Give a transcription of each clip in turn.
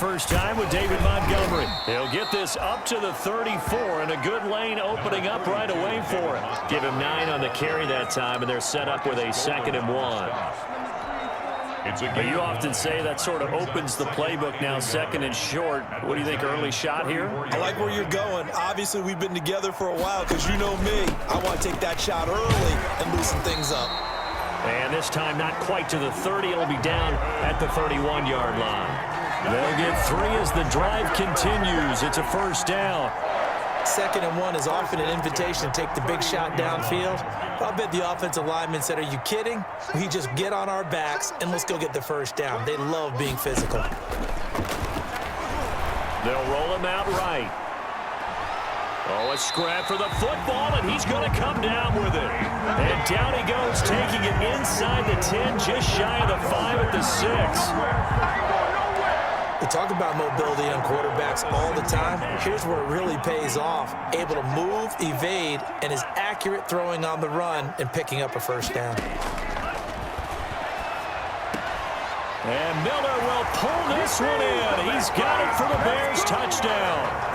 first time with David Montgomery. He'll get this up to the 34, and a good lane opening up right away for him. Give him 9 on the carry that time, and they're set up with a 2nd and 1. But you often say that sort of opens the playbook now, 2nd and short. What do you think, early shot here? I like where you're going. Obviously, we've been together for a while because you know me. I want to take that shot early and loosen things up. And this time not quite to the 30. It'll be down at the 31-yard line. They'll get 3 as the drive continues. It's a first down. 2nd and 1 is often an invitation to take the big shot downfield. I'll bet the offensive lineman said, are you kidding? We just get on our backs and let's go get the first down. They love being physical. They'll roll him out right. Oh, a scrap for the football, and he's going to come down with it. And down he goes, taking it inside the 10, just shy of the 5 at the 6. We talk about mobility on quarterbacks all the time. Here's where it really pays off. Able to move, evade, and is accurate throwing on the run and picking up a first down. And Miller will pull this one in. He's got it for the Bears touchdown.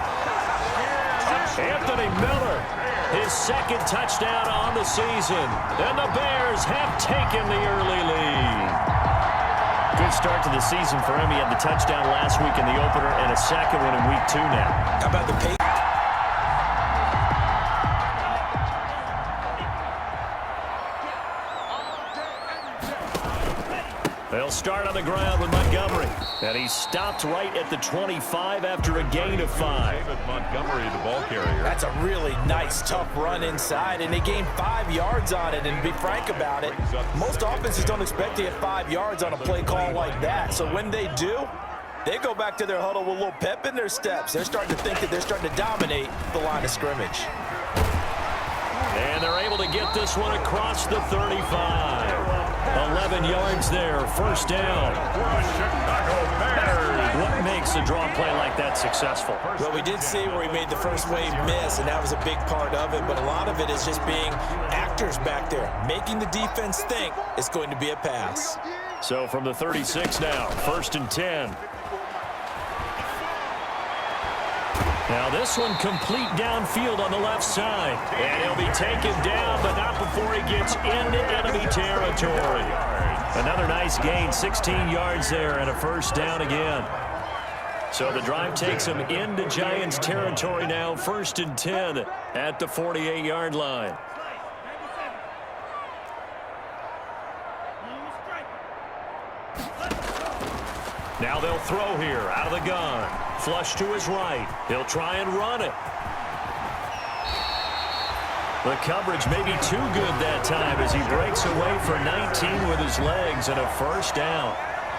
Anthony Miller, his 2nd touchdown on the season. And the Bears have taken the early lead. Good start to the season for him. He had the touchdown last week in the opener and a 2nd one in week 2 now. How about the pace? They'll start on the ground with Montgomery. And he stopped right at the 25 after a gain of 5. David Montgomery, the ball carrier. That's a really nice, tough run inside, and they gained 5 yards on it. And to be frank about it, most offenses don't expect to get 5 yards on a play call like that. So when they do, they go back to their huddle with a little pep in their steps. They're starting to think that they're starting to dominate the line of scrimmage. And they're able to get this one across the 35. 11 yards there, first down. What makes a draw play like that successful? Well, we did see where he made the first wave miss, and that was a big part of it. But a lot of it is just being actors back there, making the defense think it's going to be a pass. So from the 36 now, 1st and 10. Now this one complete downfield on the left side. And he'll be taken down, but not before he gets into enemy territory. Another nice gain, 16 yards there, and a first down again. So the drive takes him into Giants territory now, 1st and 10 at the 48-yard line. Now they'll throw here out of the gun. Flush to his right. He'll try and run it. The coverage may be too good that time as he breaks away for 19 with his legs and a first down.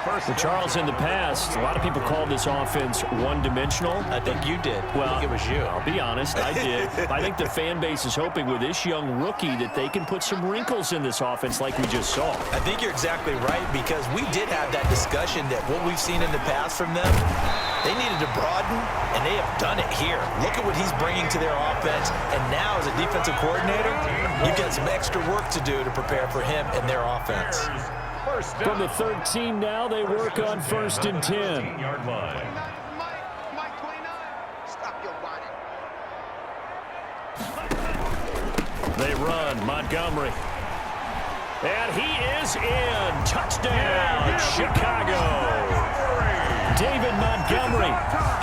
For Charles, in the past, a lot of people called this offense one-dimensional. I think you did. Well, I think it was you. I'll be honest, I did. I think the fan base is hoping with this young rookie that they can put some wrinkles in this offense like we just saw. I think you're exactly right, because we did have that discussion that what we've seen in the past from them, they needed to broaden, and they have done it here. Look at what he's bringing to their offense, and now as a defensive coordinator, you've got some extra work to do to prepare for him and their offense. From the 13 now, they work on 1st and 10. They run, Montgomery. And he is in. Touchdown, Chicago. David Montgomery,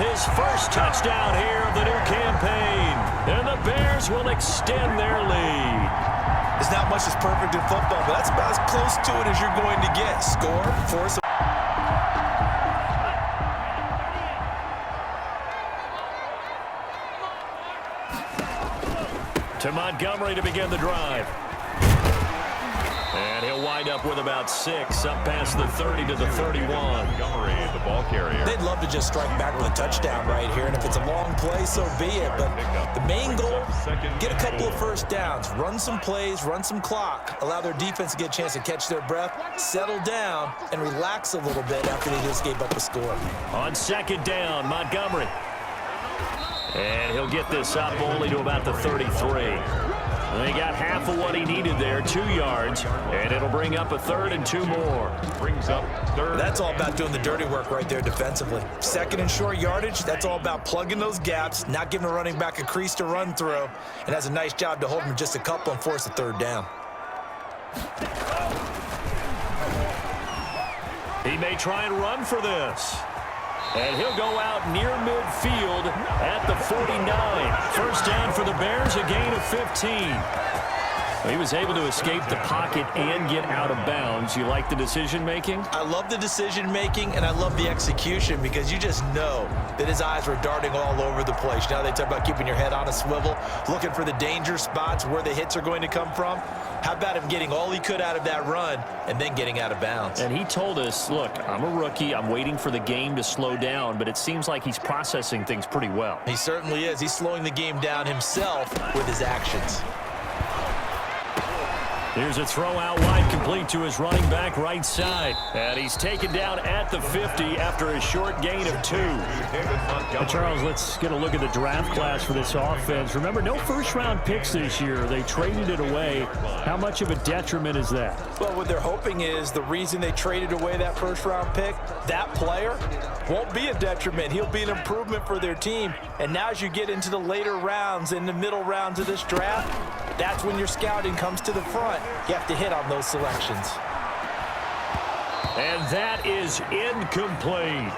his first touchdown here of the new campaign. And the Bears will extend their lead. There's not much that's perfect in football, but that's about as close to it as you're going to get. Score, force. To Montgomery to begin the drive. And he'll wind up with about 6, up past the 30 to the 31. Montgomery, the ball carrier. They'd love to just strike back with a touchdown right here, and if it's a long play, so be it. But the main goal, get a couple of first downs, run some plays, run some clock, allow their defense to get a chance to catch their breath, settle down, and relax a little bit after they just gave up a score. On 2nd down, Montgomery. And he'll get this up only to about the 33. They got half of what he needed there, 2 yards, and it'll bring up a 3rd and 2 more. Brings up 3rd. That's all about doing the dirty work right there defensively. 2nd and short yardage, that's all about plugging those gaps, not giving a running back a crease to run through, and has a nice job to hold him just a couple and force a 3rd down. He may try and run for this. And he'll go out near midfield at the 49. 1st down for the Bears, a gain of 15. Well, he was able to escape the pocket and get out of bounds. You like the decision-making? I love the decision-making, and I love the execution because you just know that his eyes were darting all over the place. Now they talk about keeping your head on a swivel, looking for the danger spots where the hits are going to come from. How about him getting all he could out of that run and then getting out of bounds? And he told us, look, I'm a rookie. I'm waiting for the game to slow down, but it seems like he's processing things pretty well. He certainly is. He's slowing the game down himself with his actions. Here's a throw out wide, complete to his running back right side. And he's taken down at the 50 after a short gain of 2. Hey, Charles, let's get a look at the draft class for this offense. Remember, no first-round picks this year. They traded it away. How much of a detriment is that? Well, what they're hoping is the reason they traded away that first-round pick, that player won't be a detriment. He'll be an improvement for their team. And now as you get into the later rounds, in the middle rounds of this draft, that's when your scouting comes to the front. You have to hit on those selections. And that is incomplete.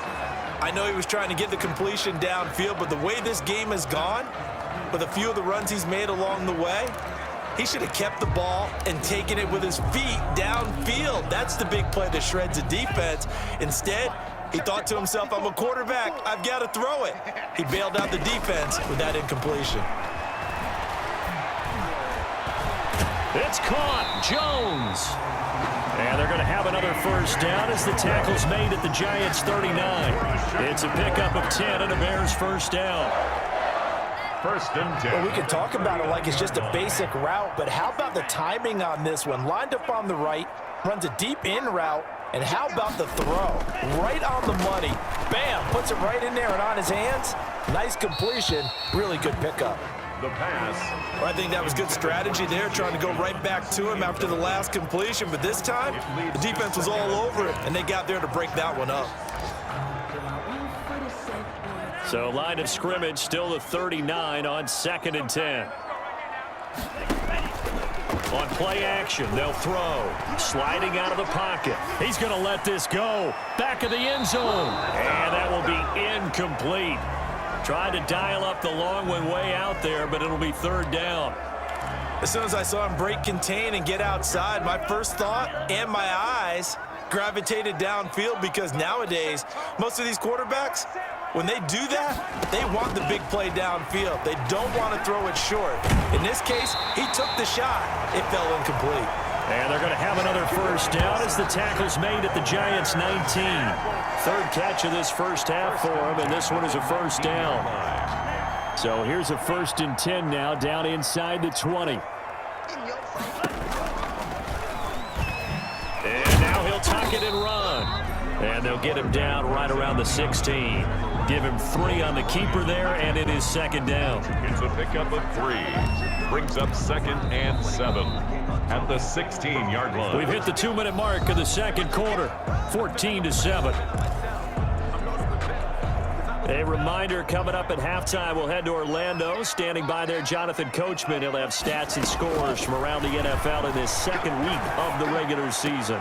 I know he was trying to get the completion downfield, but the way this game has gone, with a few of the runs he's made along the way, he should have kept the ball and taken it with his feet downfield. That's the big play that shreds a defense. Instead, he thought to himself, I'm a quarterback. I've got to throw it. He bailed out the defense with that incompletion. It's caught. Jones. And they're going to have another 1st down as the tackle's made at the Giants' 39. It's a pickup of 10 and a Bears 1st down. 1st and 10. Well, we can talk about it like it's just a basic route, but how about the timing on this one? Lined up on the right, runs a deep in route, and how about the throw? Right on the money. Bam! Puts it right in there and on his hands. Nice completion. Really good pickup. The pass. Well, I think that was good strategy there, trying to go right back to him after the last completion. But this time, the defense was all over it, and they got there to break that one up. So line of scrimmage still the 39 on 2nd and 10. On play action, they'll throw. Sliding out of the pocket. He's going to let this go. Back of the end zone. And that will be incomplete. Tried to dial up the long one way out there, but it'll be 3rd down. As soon as I saw him break contain and get outside, my first thought and my eyes gravitated downfield because nowadays, most of these quarterbacks, when they do that, they want the big play downfield. They don't want to throw it short. In this case, he took the shot. It fell incomplete. And they're going to have another 1st down as the tackle's made at the Giants' 19. 3rd catch of this 1st half for him, and this one is a 1st down. So here's a 1st and 10 now, down inside the 20. And now he'll tuck it and run. And they'll get him down right around the 16. Give him 3 on the keeper there, and it is 2nd down. It's a pickup of 3. Brings up 2nd and 7 at the 16-yard line. We've hit the 2-minute mark of the 2nd quarter, 14-7. A reminder, coming up at halftime, we'll head to Orlando. Standing by there, Jonathan Coachman. He'll have stats and scores from around the NFL in this 2nd week of the regular season.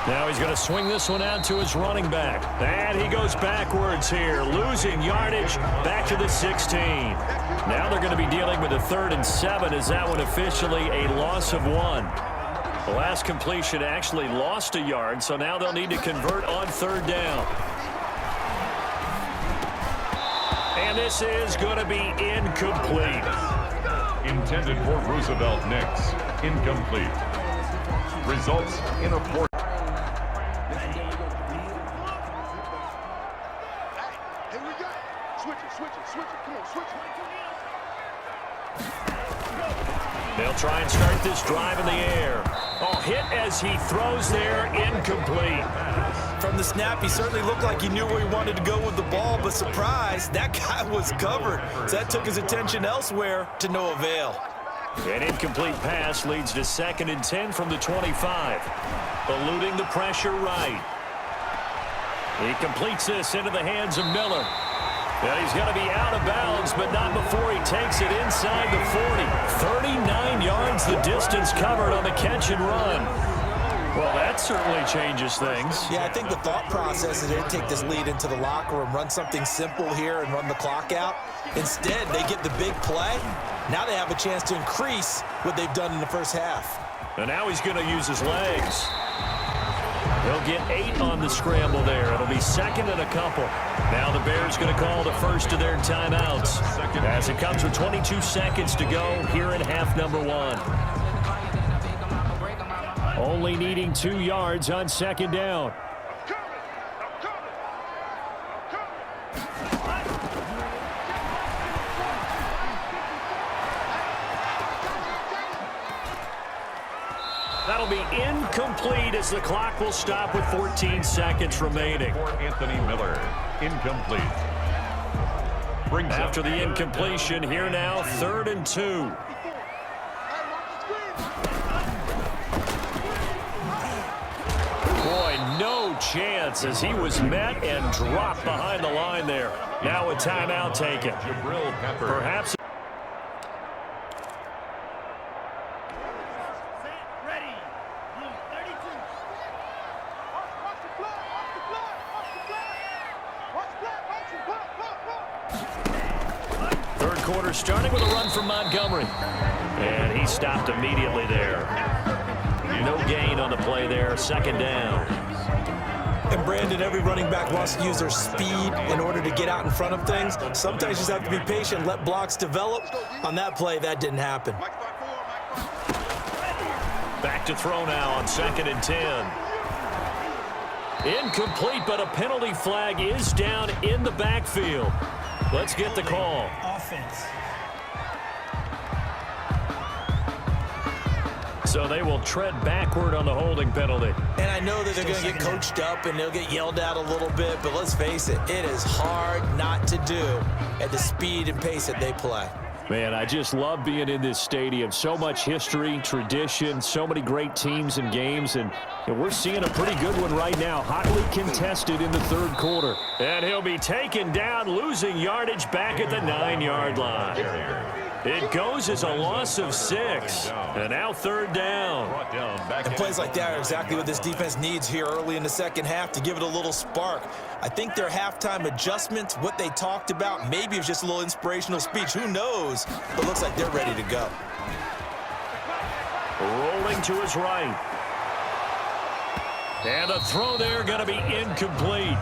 Now he's going to swing this one out to his running back. And he goes backwards here, losing yardage back to the 16. Now they're going to be dealing with a 3rd and 7. Is that one officially a loss of 1? The last completion actually lost a yard, so now they'll need to convert on 3rd down. And this is going to be incomplete. Intended for Roosevelt Nix. Incomplete. Results in a 4th. They'll try and start this drive in the air. Oh, hit as he throws there, incomplete. From the snap, he certainly looked like he knew where he wanted to go with the ball, but surprise, that guy was covered. So that took his attention elsewhere to no avail. An incomplete pass leads to 2nd and 10 from the 25. Eluding the pressure right. He completes this into the hands of Miller. And he's going to be out of bounds, but not before he takes it inside the 40. 39 yards the distance covered on the catch and run. Well, that certainly changes things. Yeah, I think the thought process is to take this lead into the locker room, run something simple here and run the clock out. Instead, they get the big play. Now they have a chance to increase what they've done in the first half. And now he's going to use his legs. He'll get 8 on the scramble there. It'll be 2nd and a couple. Now the Bears going to call the first of their timeouts as it comes with 22 seconds to go here in half number 1. Only needing 2 yards on 2nd down. That'll be incomplete as the clock will stop with 14 seconds remaining. For Anthony Miller, incomplete. After the incompletion, here now, 3rd and 2. Boy, no chance as he was met and dropped behind the line there. Now a timeout taken. Perhaps. Quarter starting with a run from Montgomery. And he stopped immediately there. No gain on the play there. 2nd down. And Brandon, every running back wants to use their speed in order to get out in front of things. Sometimes you just have to be patient, let blocks develop. On that play, that didn't happen. Back to throw now on 2nd and 10. Incomplete, but a penalty flag is down in the backfield. Let's get the call. Offense. So they will tread backward on the holding penalty. And I know that they're going to get coached up and they'll get yelled at a little bit, but let's face it, it is hard not to do at the speed and pace that they play. Man, I just love being in this stadium. So much history, tradition, so many great teams and games, and we're seeing a pretty good one right now. Hotly contested in the 3rd quarter. And he'll be taken down, losing yardage back at the 9-yard line. It goes as a loss of 6. And now 3rd down. And plays like that are exactly what this defense needs here early in the 2nd half to give it a little spark. I think their halftime adjustments, what they talked about, maybe it's just a little inspirational speech. Who knows? But it looks like they're ready to go. Rolling to his right. And the throw there going to be incomplete.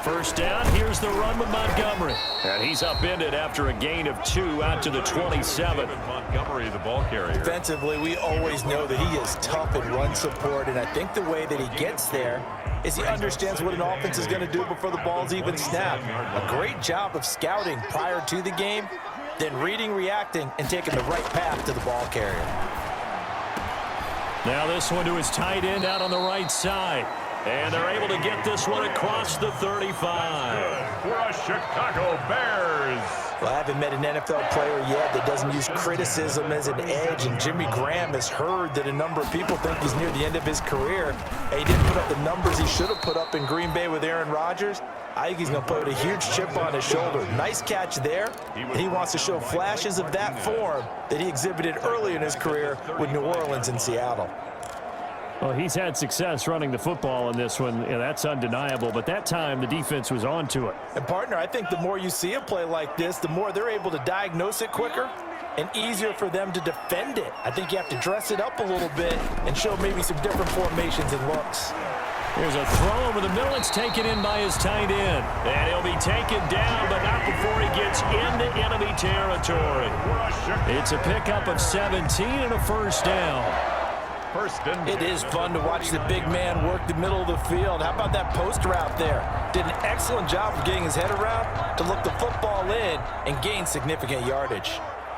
First down, here's the run with Montgomery. And he's upended after a gain of 2 out to the 27. Montgomery, the ball carrier. Defensively, we always know that he is tough in run support, and I think the way that he gets there is he understands what an offense is going to do before the ball's even snapped. A great job of scouting prior to the game, then reading, reacting, and taking the right path to the ball carrier. Now this one to his tight end out on the right side. And they're able to get this one across the 35. For the Chicago Bears. Well, I haven't met an NFL player yet that doesn't use criticism as an edge, and Jimmy Graham has heard that a number of people think he's near the end of his career. He didn't put up the numbers he should have put up in Green Bay with Aaron Rodgers. I think he's going to put a huge chip on his shoulder. Nice catch there. And he wants to show flashes of that form that he exhibited early in his career with New Orleans and Seattle. Well, he's had success running the football in this one, and that's undeniable. But that time, the defense was on to it. And, partner, I think the more you see a play like this, the more they're able to diagnose it quicker and easier for them to defend it. I think you have to dress it up a little bit and show maybe some different formations and looks. Here's a throw over the middle. It's taken in by his tight end. And he'll be taken down, but not before he gets into enemy territory. It's a pickup of 17 and a first down. It is fun to watch the big man work the middle of the field. How about that post route there? Did an excellent job of getting his head around to look the football in and gain significant yardage.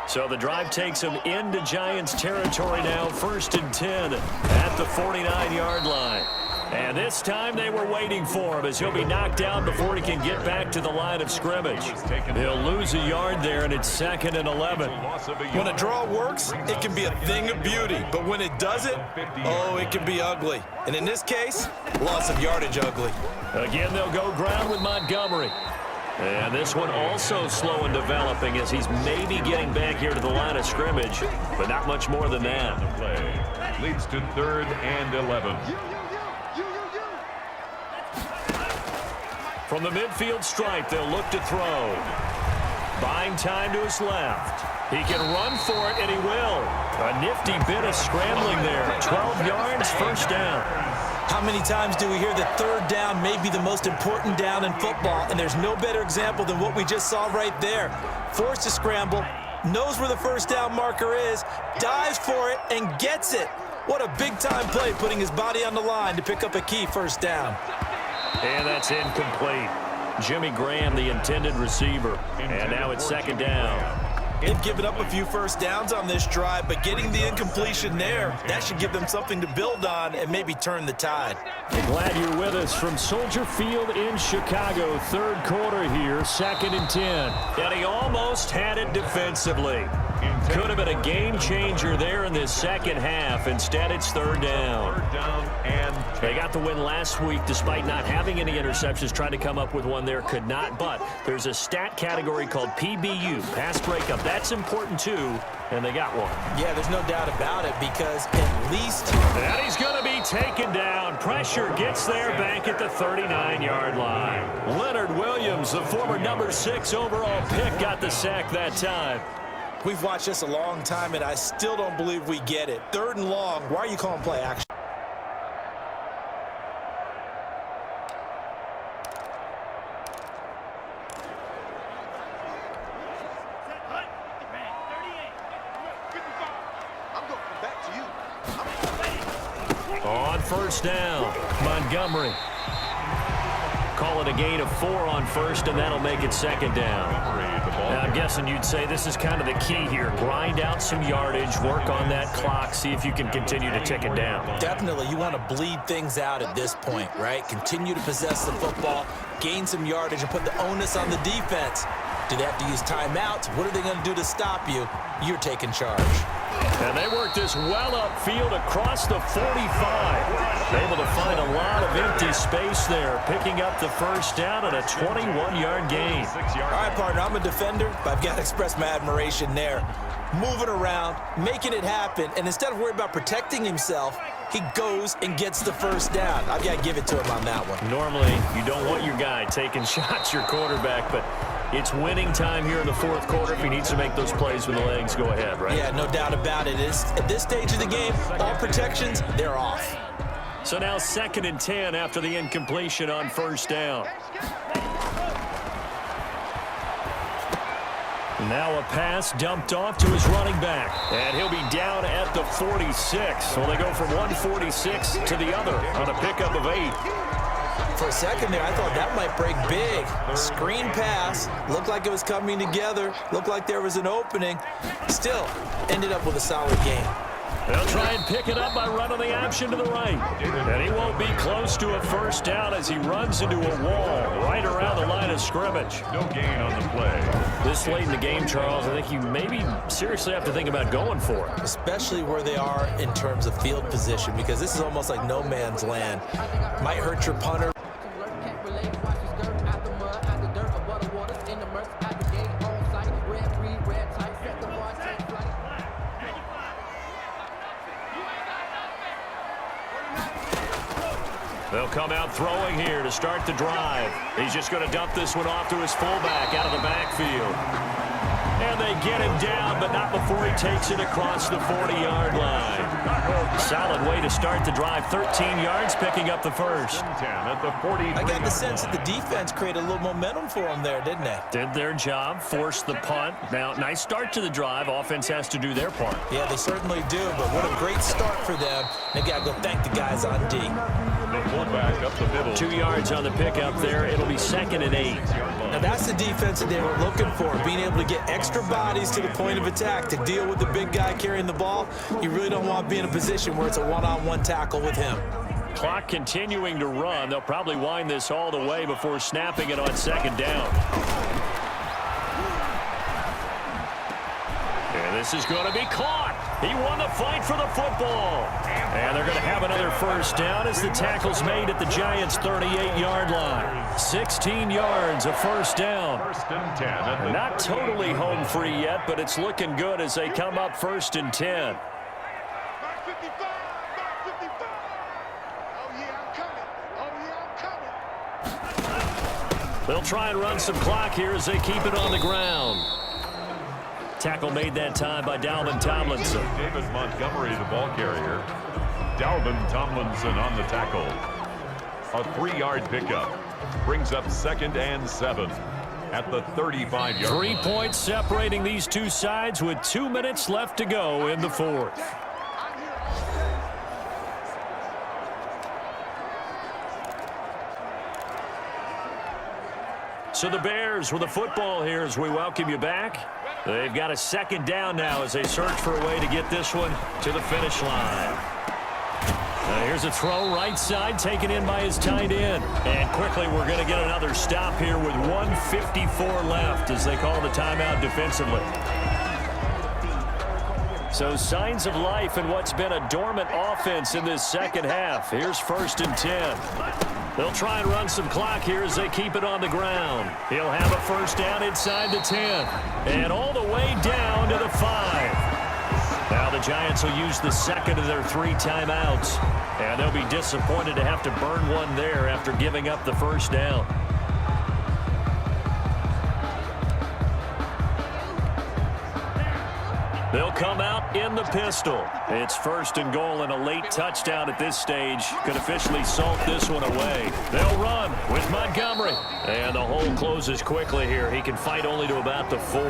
So the drive takes him into Giants territory now, 1st and 10 at the 49-yard line. And this time they were waiting for him as he'll be knocked down before he can get back to the line of scrimmage. He'll lose a yard there, and it's 2nd and 11. When a draw works, it can be a thing of beauty. But when it doesn't, oh, it can be ugly. And in this case, loss of yardage ugly. Again, they'll go ground with Montgomery. And this one also slow in developing as he's maybe getting back here to the line of scrimmage, but not much more than that. Leads to 3rd and 11. From the midfield stripe, they'll look to throw. Buying time to his left. He can run for it, and he will. A nifty bit of scrambling there. 12 yards, 1st down. How many times do we hear that 3rd down may be the most important down in football, and there's no better example than what we just saw right there. Forced to scramble, knows where the 1st down marker is, dives for it, and gets it. What a big-time play, putting his body on the line to pick up a key 1st down. And that's incomplete. Jimmy Graham, the intended receiver. And now it's 2nd down. They've given up a few 1st downs on this drive, but getting the incompletion there, that should give them something to build on and maybe turn the tide. Glad you're with us from Soldier Field in Chicago. 3rd quarter here, 2nd and 10. And he almost had it defensively. Could have been a game changer there in this 2nd half. Instead, it's 3rd down. They got the win last week despite not having any interceptions. Tried to come up with one there, could not. But there's a stat category called PBU, pass breakup. That's important too, and they got one. Yeah, there's no doubt about it because at least... And he's going to be taken down. Pressure gets there back at the 39-yard line. Leonard Williams, the former number 6 overall pick, got the sack that time. We've watched this a long time, and I still don't believe we get it. 3rd and long. Why are you calling play action? On 1st down, Montgomery. Call it a gain of 4 on 1st, and that'll make it 2nd down. Now, I'm guessing you'd say this is kind of the key here. Grind out some yardage, work on that clock, see if you can continue to tick it down. Definitely. You want to bleed things out at this point, right? Continue to possess the football, gain some yardage, and put the onus on the defense. Do they have to use timeouts? What are they going to do to stop you? You're taking charge. And they work this well upfield across the 45. Able to find a lot of empty space there, picking up the 1st down and a 21-yard gain. All right, partner, I'm a defender, but I've got to express my admiration there. Moving around, making it happen, and instead of worrying about protecting himself, he goes and gets the 1st down. I've got to give it to him on that one. Normally, you don't want your guy taking shots, your quarterback, but it's winning time here in the 4th quarter. If he needs to make those plays with the legs, go ahead, right? Yeah, no doubt about it. At this stage of the game, all protections, they're off. So now 2nd and 10 after the incompletion on 1st down. Now a pass dumped off to his running back. And he'll be down at the 46. So they go from 146 to the other on a pickup of 8. For a second there, I thought that might break big. Screen pass. Looked like it was coming together. Looked like there was an opening. Still, ended up with a solid game. They'll try and pick it up by running the option to the right. And he won't be close to a 1st down as he runs into a wall right around the line of scrimmage. No gain on the play. This late in the game, Charles, I think you maybe seriously have to think about going for it. Especially where they are in terms of field position, because this is almost like no man's land. Might hurt your punter. They'll come out throwing here to start the drive. He's just going to dump this one off to his fullback out of the backfield. And they get him down, but not before he takes it across the 40-yard line. Solid way to start the drive. 13 yards, picking up the 1st. I got the sense that the defense created a little momentum for them there, didn't they? Did their job, forced the punt. Now, nice start to the drive. Offense has to do their part. Yeah, they certainly do, but what a great start for them. They've got to go thank the guys on D. the fullback up the middle. 2 yards on the pickup there. It'll be 2nd and 8. Now that's the defense that they were looking for, being able to get extra bodies to the point of attack to deal with the big guy carrying the ball. You really don't want to be in a position where it's a one-on-one tackle with him. Clock continuing to run. They'll probably wind this all the way before snapping it on 2nd down. And this is going to be caught. He won the fight for the football. And they're going to have another first down as the tackle's made at the Giants' 38-yard line. 16 yards, a first down. 1st and 10. Not totally home free yet, but it's looking good as they come up 1st and 10. They'll try and run some clock here as they keep it on the ground. Tackle made that time by Dalvin Tomlinson. David Montgomery, the ball carrier. Dalvin Tomlinson on the tackle. A 3-yard pickup. Brings up 2nd and 7 at the 35-yard line. 3 points separating these two sides with 2 minutes left to go in the 4th. So the Bears with the football here as we welcome you back. They've got a 2nd down now as they search for a way to get this one to the finish line. Here's a throw right side taken in by his tight end. And quickly we're going to get another stop here with 1:54 left as they call the timeout defensively. So signs of life in what's been a dormant offense in this second half. Here's 1st and 10. They'll try and run some clock here as they keep it on the ground. He'll have a first down inside the 10. And all the way down to the 5. Now the Giants will use the 2nd of their 3 timeouts. And they'll be disappointed to have to burn one there after giving up the first down. They'll come out in the pistol. It's 1st and goal, and a late touchdown at this stage could officially salt this one away. They'll run with Montgomery. And the hole closes quickly here. He can fight only to about the 4.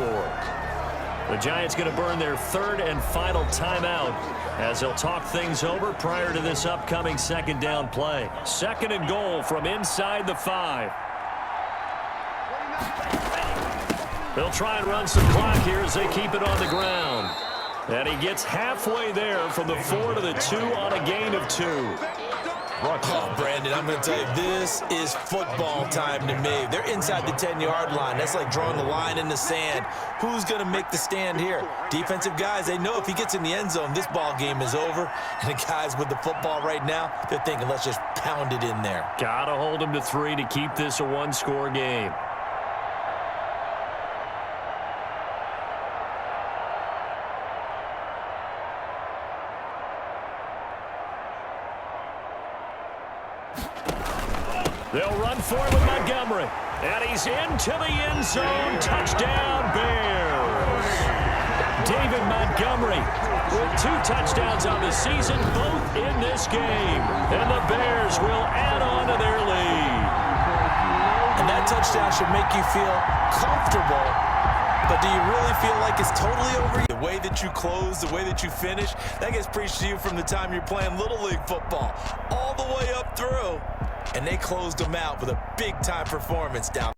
The Giants going to burn their 3rd and final timeout as they'll talk things over prior to this upcoming 2nd down play. 2nd and goal from inside the 5. They'll try and run some clock here as they keep it on the ground. And he gets halfway there from the 4 to the 2 on a gain of 2. Oh, Brandon, I'm going to tell you, this is football time to me. They're inside the 10-yard line. That's like drawing the line in the sand. Who's going to make the stand here? Defensive guys, they know if he gets in the end zone, this ball game is over. And the guys with the football right now, they're thinking, let's just pound it in there. Got to hold him to 3 to keep this a 1-score game. They'll run for it with Montgomery. And he's into the end zone. Touchdown, Bears. David Montgomery with 2 touchdowns on the season, both in this game. And the Bears will add on to their lead. And that touchdown should make you feel comfortable. But do you really feel like it's totally over? The way that you close, the way that you finish, that gets preached to you from the time you're playing Little League football all the way up through. And they closed them out with a big-time performance down.